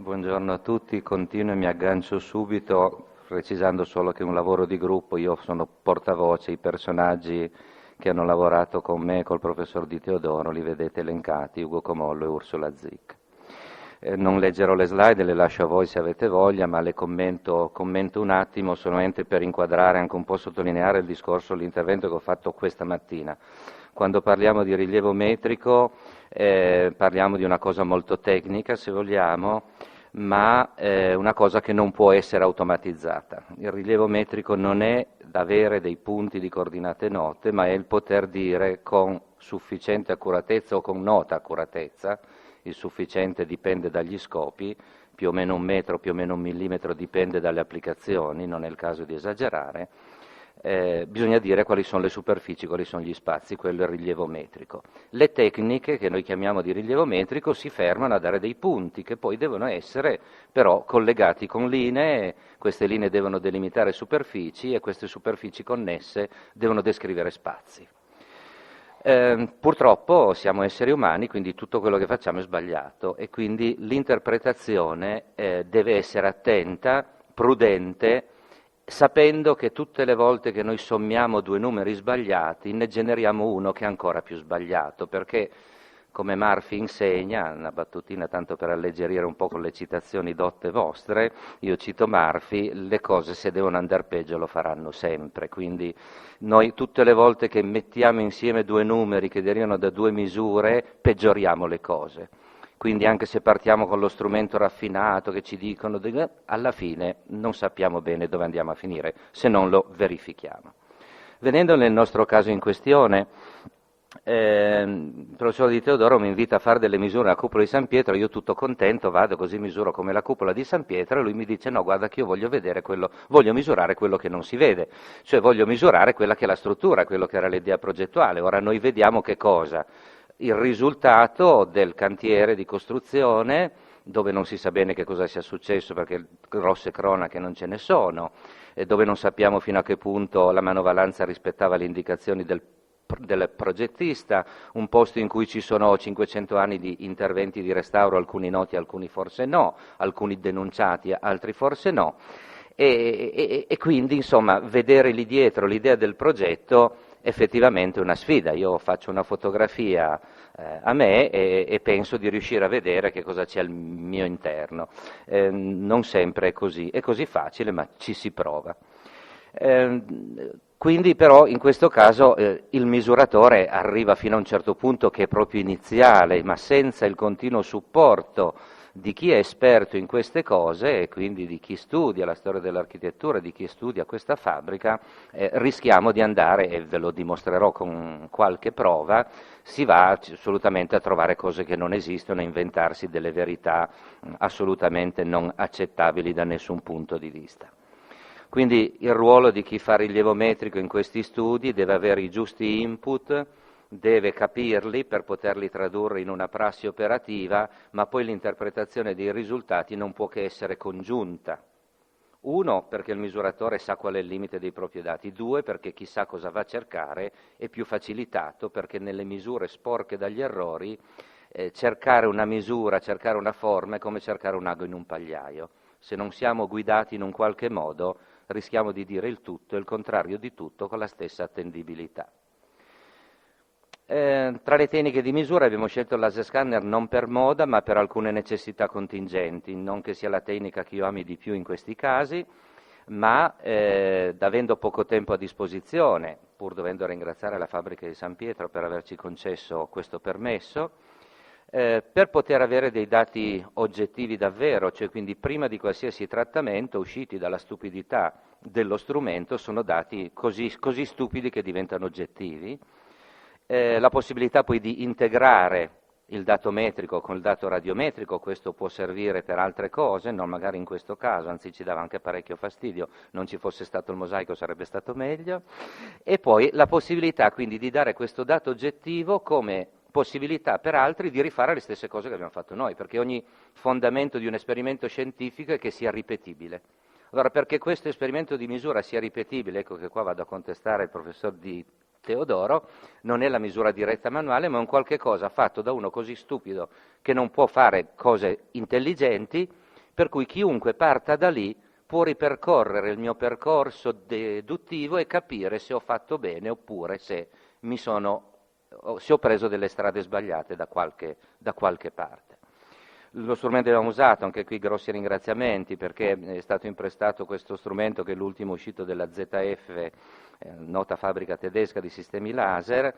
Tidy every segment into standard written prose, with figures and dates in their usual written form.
Buongiorno a tutti, continuo e mi aggancio subito, precisando solo che è un lavoro di gruppo, io sono portavoce, i personaggi che hanno lavorato con me, col professor Di Teodoro, li vedete elencati, Ugo Comollo e Ursula Zic. Non leggerò le slide, le lascio a voi se avete voglia, ma le commento un attimo solamente per inquadrare, anche un po' sottolineare il discorso, l'intervento che ho fatto questa mattina. Quando parliamo di rilievo metrico parliamo di una cosa molto tecnica, se vogliamo, ma una cosa che non può essere automatizzata. Il rilievo metrico non è avere dei punti di coordinate note, ma è il poter dire con sufficiente accuratezza o con nota accuratezza, il sufficiente dipende dagli scopi, più o meno 1 metro, più o meno 1 millimetro, dipende dalle applicazioni, non è il caso di esagerare. Bisogna dire quali sono le superfici, quali sono gli spazi, quello è il rilievo metrico. Le tecniche che noi chiamiamo di rilievo metrico si fermano a dare dei punti che poi devono essere però collegati con linee, queste linee devono delimitare superfici e queste superfici connesse devono descrivere spazi. Purtroppo siamo esseri umani, quindi tutto quello che facciamo è sbagliato e quindi l'interpretazione deve essere attenta, prudente, sapendo che tutte le volte che noi sommiamo due numeri sbagliati ne generiamo uno che è ancora più sbagliato, perché come Murphy insegna, una battutina tanto per alleggerire un po' con le citazioni dotte vostre, io cito Murphy, le cose se devono andare peggio lo faranno sempre, quindi noi tutte le volte che mettiamo insieme due numeri che derivano da due misure peggioriamo le cose. Quindi anche se partiamo con lo strumento raffinato che ci dicono, alla fine non sappiamo bene dove andiamo a finire se non lo verifichiamo. Venendo nel nostro caso in questione, il professor Di Teodoro mi invita a fare delle misure alla cupola di San Pietro, io tutto contento vado così misuro come la cupola di San Pietro e lui mi dice no guarda che io voglio misurare quello che non si vede, cioè voglio misurare quella che è la struttura, quello che era l'idea progettuale. Ora noi vediamo che cosa? Il risultato del cantiere di costruzione, dove non si sa bene che cosa sia successo perché grosse cronache non ce ne sono, e dove non sappiamo fino a che punto la manovalanza rispettava le indicazioni del progettista, un posto in cui ci sono 500 anni di interventi di restauro, alcuni noti, alcuni forse no, alcuni denunciati, altri forse no, e quindi insomma vedere lì dietro l'idea del progetto effettivamente è una sfida. Io faccio una fotografia a me e penso di riuscire a vedere che cosa c'è al mio interno. Non sempre è così facile, ma ci si prova. Quindi però in questo caso il misuratore arriva fino a un certo punto che è proprio iniziale, ma senza il continuo supporto di chi è esperto in queste cose e quindi di chi studia la storia dell'architettura, di chi studia questa fabbrica, rischiamo di andare, e ve lo dimostrerò con qualche prova, si va assolutamente a trovare cose che non esistono, a inventarsi delle verità assolutamente non accettabili da nessun punto di vista. Quindi il ruolo di chi fa rilievo metrico in questi studi deve avere i giusti input, deve capirli per poterli tradurre in una prassi operativa, ma poi l'interpretazione dei risultati non può che essere congiunta. 1, perché il misuratore sa qual è il limite dei propri dati. 2, perché chi sa cosa va a cercare è più facilitato, perché nelle misure sporche dagli errori cercare una misura, cercare una forma è come cercare un ago in un pagliaio. Se non siamo guidati in un qualche modo rischiamo di dire il tutto e il contrario di tutto con la stessa attendibilità. Tra le tecniche di misura abbiamo scelto il laser scanner non per moda ma per alcune necessità contingenti, non che sia la tecnica che io ami di più in questi casi, ma avendo poco tempo a disposizione, pur dovendo ringraziare la fabbrica di San Pietro per averci concesso questo permesso, per poter avere dei dati oggettivi davvero, cioè quindi prima di qualsiasi trattamento, usciti dalla stupidità dello strumento, sono dati così stupidi che diventano oggettivi, la possibilità poi di integrare il dato metrico con il dato radiometrico, questo può servire per altre cose, non magari in questo caso, anzi ci dava anche parecchio fastidio, non ci fosse stato il mosaico sarebbe stato meglio, e poi la possibilità quindi di dare questo dato oggettivo come possibilità per altri di rifare le stesse cose che abbiamo fatto noi, perché ogni fondamento di un esperimento scientifico è che sia ripetibile. Allora, perché questo esperimento di misura sia ripetibile, ecco che qua vado a contestare il professor Di Teodoro, non è la misura diretta manuale, ma è un qualche cosa fatto da uno così stupido che non può fare cose intelligenti, per cui chiunque parta da lì può ripercorrere il mio percorso deduttivo e capire se ho fatto bene oppure se ho preso delle strade sbagliate da qualche parte. Lo strumento che abbiamo usato, anche qui grossi ringraziamenti, perché è stato imprestato questo strumento che è l'ultimo uscito della ZF, nota fabbrica tedesca di sistemi laser.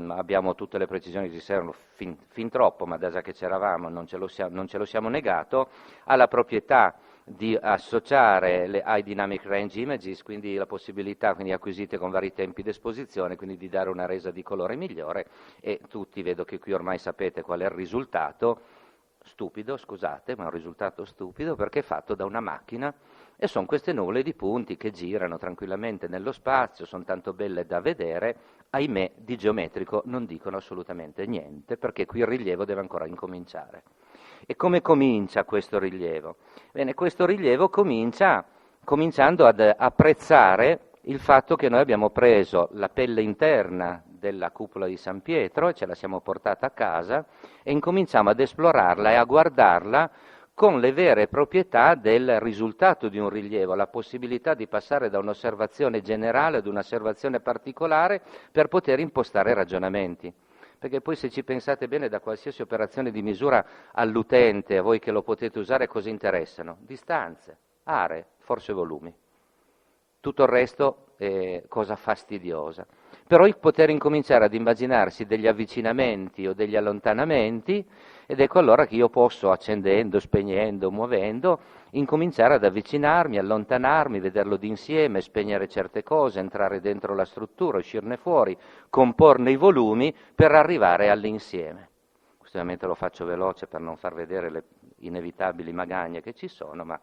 Abbiamo tutte le precisioni che ci servono, fin troppo, ma da già che c'eravamo non ce lo siamo negato. Ha la proprietà di associare le High Dynamic Range Images, quindi la possibilità, quindi acquisite con vari tempi di esposizione, quindi di dare una resa di colore migliore, e tutti vedo che qui ormai sapete qual è il risultato. Stupido, scusate, ma è un risultato stupido perché è fatto da una macchina e sono queste nuvole di punti che girano tranquillamente nello spazio, sono tanto belle da vedere, ahimè di geometrico non dicono assolutamente niente, perché qui il rilievo deve ancora incominciare. E come comincia questo rilievo? Bene, questo rilievo cominciando ad apprezzare il fatto che noi abbiamo preso la pelle interna della cupola di San Pietro e ce la siamo portata a casa e incominciamo ad esplorarla e a guardarla con le vere proprietà del risultato di un rilievo, la possibilità di passare da un'osservazione generale ad un'osservazione particolare per poter impostare ragionamenti. Perché poi, se ci pensate bene, da qualsiasi operazione di misura all'utente, a voi che lo potete usare, cosa interessano? Distanze, aree, forse volumi. Tutto il resto è cosa fastidiosa. Però poter incominciare ad immaginarsi degli avvicinamenti o degli allontanamenti, ed ecco allora che io posso, accendendo, spegnendo, muovendo, incominciare ad avvicinarmi, allontanarmi, vederlo d'insieme, spegnere certe cose, entrare dentro la struttura, uscirne fuori, comporne i volumi per arrivare all'insieme. Questo ovviamente lo faccio veloce per non far vedere le inevitabili magagne che ci sono, ma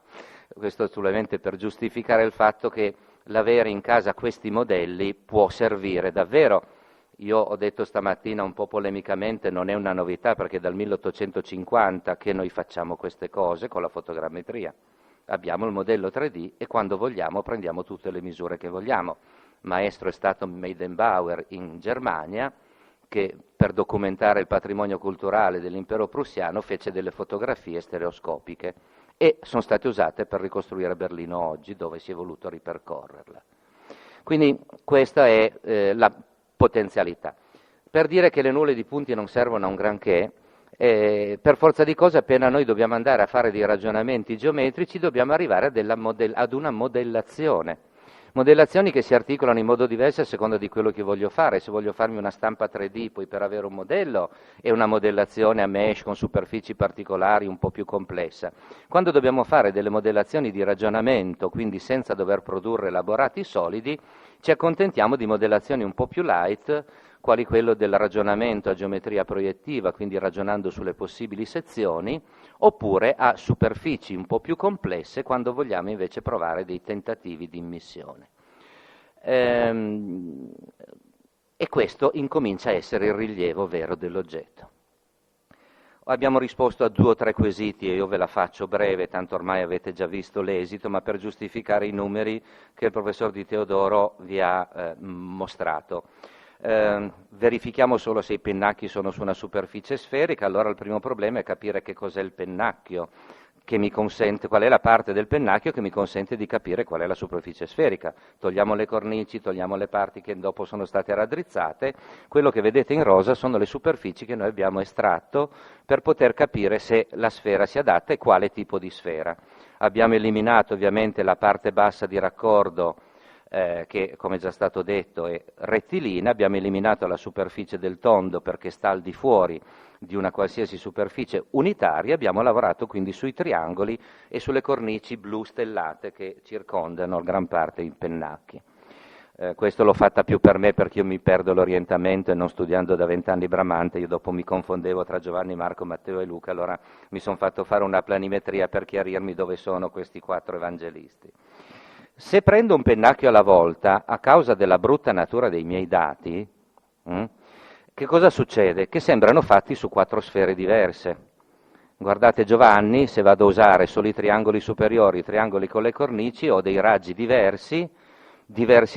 questo solamente per giustificare il fatto che l'avere in casa questi modelli può servire davvero. Io ho detto stamattina un po' polemicamente, non è una novità perché è dal 1850 che noi facciamo queste cose con la fotogrammetria. Abbiamo il modello 3D e quando vogliamo prendiamo tutte le misure che vogliamo. Maestro è stato Meidenbauer in Germania, che per documentare il patrimonio culturale dell'impero prussiano fece delle fotografie stereoscopiche e sono state usate per ricostruire Berlino oggi, dove si è voluto ripercorrerla. Quindi questa è la potenzialità. Per dire che le nuvole di punti non servono a un granché, per forza di cose, appena noi dobbiamo andare a fare dei ragionamenti geometrici, dobbiamo arrivare ad una modellazione. Modellazioni che si articolano in modo diverso a seconda di quello che voglio fare. Se voglio farmi una stampa 3D, poi per avere un modello è una modellazione a mesh con superfici particolari un po' più complessa. Quando dobbiamo fare delle modellazioni di ragionamento, quindi senza dover produrre elaborati solidi, ci accontentiamo di modellazioni un po' più light, quali quello del ragionamento a geometria proiettiva, quindi ragionando sulle possibili sezioni, oppure a superfici un po' più complesse quando vogliamo invece provare dei tentativi di immissione. E questo incomincia a essere il rilievo vero dell'oggetto. Abbiamo risposto a 2 o 3 quesiti e io ve la faccio breve, tanto ormai avete già visto l'esito, ma per giustificare i numeri che il professor Di Teodoro vi ha mostrato. Verifichiamo solo se i pennacchi sono su una superficie sferica. Allora il primo problema è capire che cos'è il pennacchio, che mi consente, qual è la parte del pennacchio che mi consente di capire qual è la superficie sferica. Togliamo le cornici, togliamo le parti che dopo sono state raddrizzate, quello che vedete in rosa sono le superfici che noi abbiamo estratto per poter capire se la sfera si adatta e quale tipo di sfera. Abbiamo eliminato ovviamente la parte bassa di raccordo, che come già stato detto è rettilina. Abbiamo eliminato la superficie del tondo perché sta al di fuori di una qualsiasi superficie unitaria. Abbiamo lavorato quindi sui triangoli e sulle cornici blu stellate che circondano gran parte i pennacchi. Questo l'ho fatta più per me perché io mi perdo l'orientamento e non studiando da 20 anni Bramante, io dopo mi confondevo tra Giovanni, Marco, Matteo e Luca, allora mi sono fatto fare una planimetria per chiarirmi dove sono questi 4 evangelisti. Se prendo un pennacchio alla volta, a causa della brutta natura dei miei dati, che cosa succede? Che sembrano fatti su 4 sfere diverse. Guardate Giovanni, se vado a usare solo i triangoli superiori, i triangoli con le cornici, ho dei raggi diversi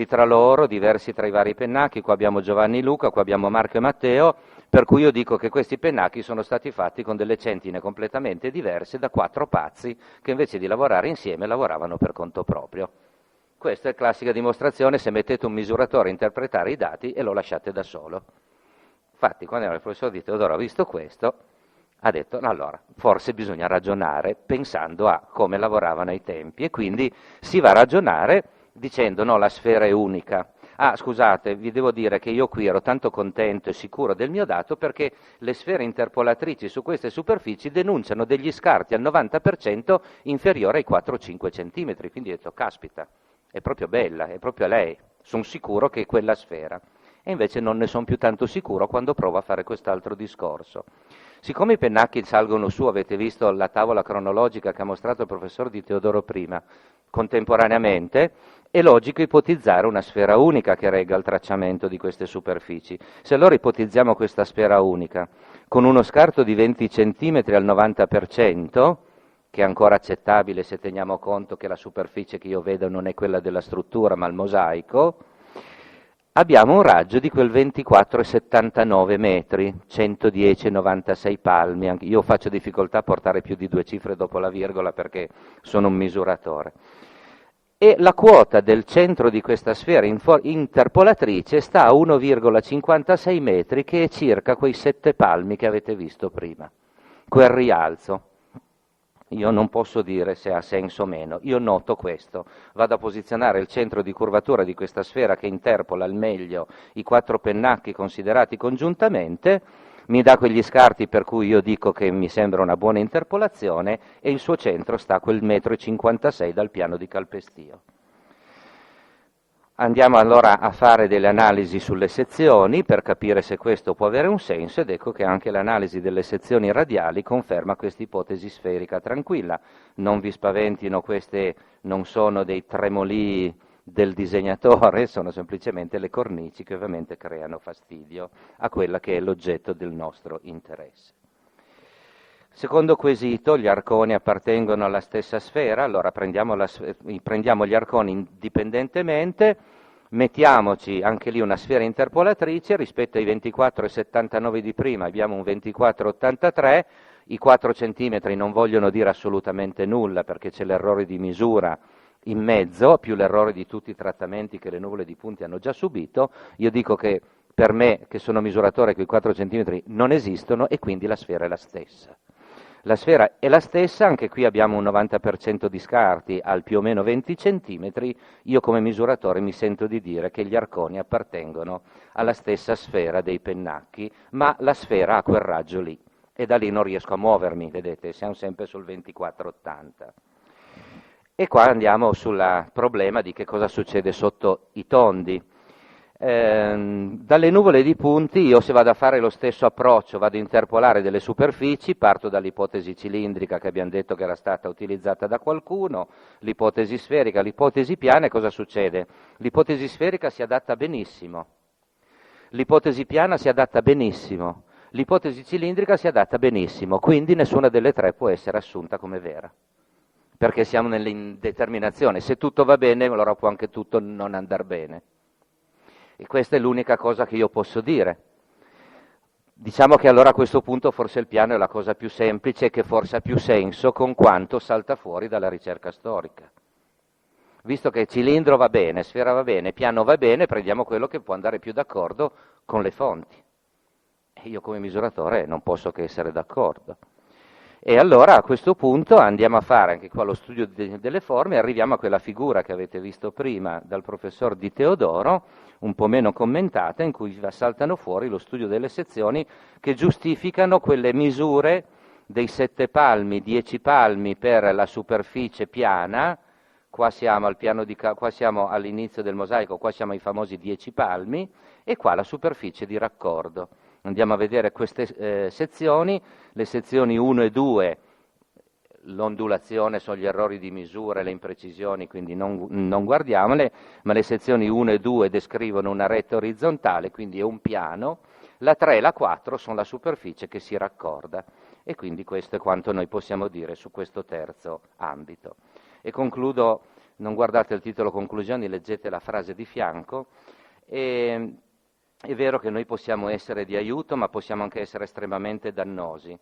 tra loro, diversi tra i vari pennacchi. Qua abbiamo Giovanni e Luca, qua abbiamo Marco e Matteo, Per cui io dico che questi pennacchi sono stati fatti con delle centine completamente diverse da 4 pazzi che invece di lavorare insieme lavoravano per conto proprio. Questa è classica dimostrazione se mettete un misuratore a interpretare i dati e lo lasciate da solo. Infatti, quando il professor Di Teodoro ha visto questo, ha detto, no, allora, forse bisogna ragionare pensando a come lavoravano ai tempi, e quindi si va a ragionare dicendo, no, la sfera è unica. Ah, scusate, vi devo dire che io qui ero tanto contento e sicuro del mio dato perché le sfere interpolatrici su queste superfici denunciano degli scarti al 90% inferiore ai 4-5 centimetri, quindi ho detto, caspita, è proprio bella, è proprio lei, sono sicuro che è quella sfera. E invece non ne sono più tanto sicuro quando provo a fare quest'altro discorso. Siccome i pennacchi salgono su, avete visto la tavola cronologica che ha mostrato il professor Di Teodoro prima, contemporaneamente, è logico ipotizzare una sfera unica che regga il tracciamento di queste superfici. Se allora ipotizziamo questa sfera unica con uno scarto di 20 cm al 90%, che è ancora accettabile se teniamo conto che la superficie che io vedo non è quella della struttura ma il mosaico, abbiamo un raggio di quel 24,79 metri, 110,96 palmi. Io faccio difficoltà a portare più di 2 cifre dopo la virgola perché sono un misuratore. E la quota del centro di questa sfera interpolatrice sta a 1,56 metri, che è circa quei 7 palmi che avete visto prima. Quel rialzo. Io non posso dire se ha senso o meno, io noto questo, vado a posizionare il centro di curvatura di questa sfera che interpola al meglio i 4 pennacchi considerati congiuntamente, mi dà quegli scarti per cui io dico che mi sembra una buona interpolazione, e il suo centro sta a quel 1,56 m dal piano di calpestio. Andiamo allora a fare delle analisi sulle sezioni per capire se questo può avere un senso, ed ecco che anche l'analisi delle sezioni radiali conferma questa ipotesi sferica tranquilla. Non vi spaventino, queste non sono dei tremolii del disegnatore, sono semplicemente le cornici che ovviamente creano fastidio a quella che è l'oggetto del nostro interesse. Secondo quesito, gli arconi appartengono alla stessa sfera, allora prendiamo gli arconi indipendentemente, mettiamoci anche lì una sfera interpolatrice, rispetto ai 24,79 di prima abbiamo un 24,83, i 4 centimetri non vogliono dire assolutamente nulla perché c'è l'errore di misura in mezzo, più l'errore di tutti i trattamenti che le nuvole di punti hanno già subito. Io dico che per me, che sono misuratore, quei 4 centimetri non esistono e quindi la sfera è la stessa. La sfera è la stessa, anche qui abbiamo un 90% di scarti al più o meno 20 centimetri. Io come misuratore mi sento di dire che gli arconi appartengono alla stessa sfera dei pennacchi, ma la sfera ha quel raggio lì e da lì non riesco a muovermi, vedete, siamo sempre sul 24,80. E qua andiamo sul problema di che cosa succede sotto i tondi. Dalle nuvole di punti io, se vado a fare lo stesso approccio, vado a interpolare delle superfici, parto dall'ipotesi cilindrica che abbiamo detto che era stata utilizzata da qualcuno, l'ipotesi sferica, l'ipotesi piana, e cosa succede? L'ipotesi sferica si adatta benissimo, l'ipotesi piana si adatta benissimo, l'ipotesi cilindrica si adatta benissimo, quindi nessuna delle tre può essere assunta come vera, perché siamo nell'indeterminazione. Se tutto va bene, allora può anche tutto non andare bene. E questa è l'unica cosa che io posso dire. Diciamo che allora a questo punto forse il piano è la cosa più semplice e che forse ha più senso con quanto salta fuori dalla ricerca storica. Visto che cilindro va bene, sfera va bene, piano va bene, prendiamo quello che può andare più d'accordo con le fonti. E io come misuratore non posso che essere d'accordo. E allora a questo punto andiamo a fare anche qua lo studio delle forme, arriviamo a quella figura che avete visto prima dal professor Di Teodoro, un po' meno commentata, in cui saltano fuori lo studio delle sezioni che giustificano quelle misure dei 7 palmi, 10 palmi per la superficie piana. Qua siamo, qua siamo all'inizio del mosaico, qua siamo ai famosi 10 palmi, e qua la superficie di raccordo. Andiamo a vedere queste sezioni, le sezioni 1 e 2, l'ondulazione sono gli errori di misura, le imprecisioni, quindi non guardiamole, ma le sezioni 1 e 2 descrivono una rete orizzontale, quindi è un piano, la 3 e la 4 sono la superficie che si raccorda, e quindi questo è quanto noi possiamo dire su questo terzo ambito. E concludo, non guardate il titolo conclusioni, leggete la frase di fianco. È vero che noi possiamo essere di aiuto, ma possiamo anche essere estremamente dannosi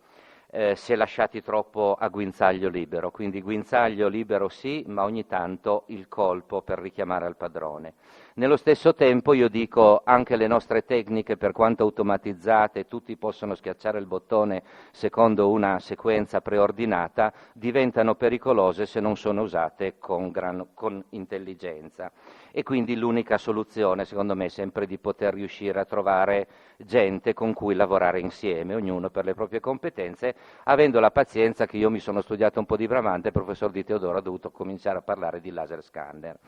se lasciati troppo a guinzaglio libero. Quindi guinzaglio libero sì, ma ogni tanto il colpo per richiamare al padrone. Nello stesso tempo io dico anche le nostre tecniche, per quanto automatizzate, tutti possono schiacciare il bottone secondo una sequenza preordinata, diventano pericolose se non sono usate con intelligenza. E quindi l'unica soluzione, secondo me, è sempre di poter riuscire a trovare gente con cui lavorare insieme, ognuno per le proprie competenze, avendo la pazienza che io mi sono studiato un po' di Bramante, il professor Di Teodoro ha dovuto cominciare a parlare di laser scanner,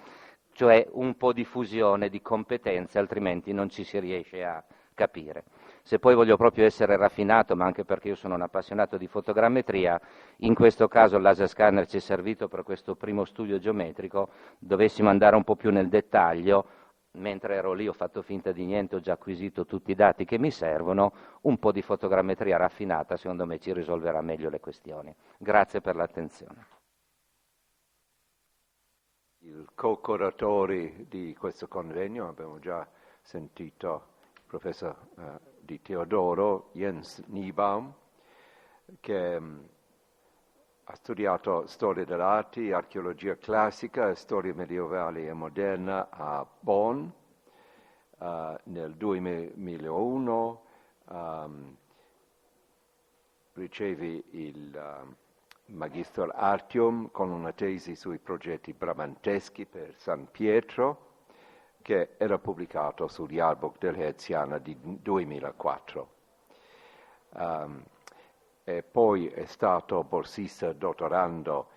cioè un po' di fusione di competenze, altrimenti non ci si riesce a capire. Se poi voglio proprio essere raffinato, ma anche perché io sono un appassionato di fotogrammetria, in questo caso il laser scanner ci è servito per questo primo studio geometrico, dovessimo andare un po' più nel dettaglio, mentre ero lì ho fatto finta di niente, ho già acquisito tutti i dati che mi servono, un po' di fotogrammetria raffinata secondo me ci risolverà meglio le questioni. Grazie per l'attenzione. I co-curatori di questo convegno abbiamo già sentito il professor Di Teodoro, Jens Niebaum, che ha studiato storia dell'arte, archeologia classica, storia medievale e moderna a Bonn. Nel 2001 ricevi il Magister Artium con una tesi sui progetti bramanteschi per San Pietro, che era pubblicato sul Jahrbuch der Herziana di 2004. E poi è stato borsista dottorando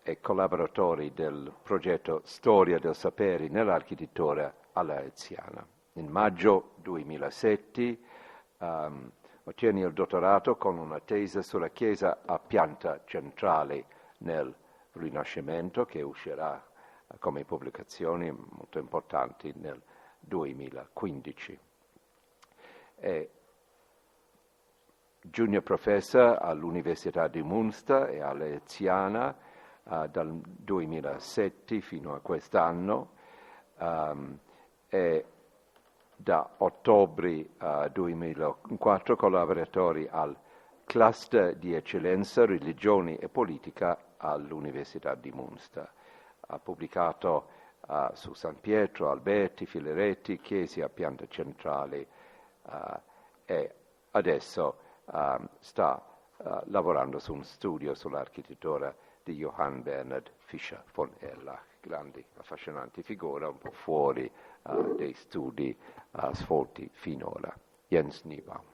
e collaboratore del progetto Storia del Sapere nell'architettura alla Herziana. In maggio 2007 ottiene il dottorato con una tesi sulla chiesa a pianta centrale nel Rinascimento, che uscirà come pubblicazioni molto importanti nel 2015. È junior professor all'Università di Münster e alla Herziana dal 2007 fino a quest'anno e da ottobre 2004 collaboratori al Cluster di Eccellenza Religioni e Politica all'Università di Münster. Ha pubblicato su San Pietro, Alberti, Filaretti, chiese a pianta centrale e adesso sta lavorando su un studio sull'architettura di Johann Bernhard Fischer von Erlach, grandi, affascinanti figura, un po' fuori dei studi svolti finora. Jens Niebaum.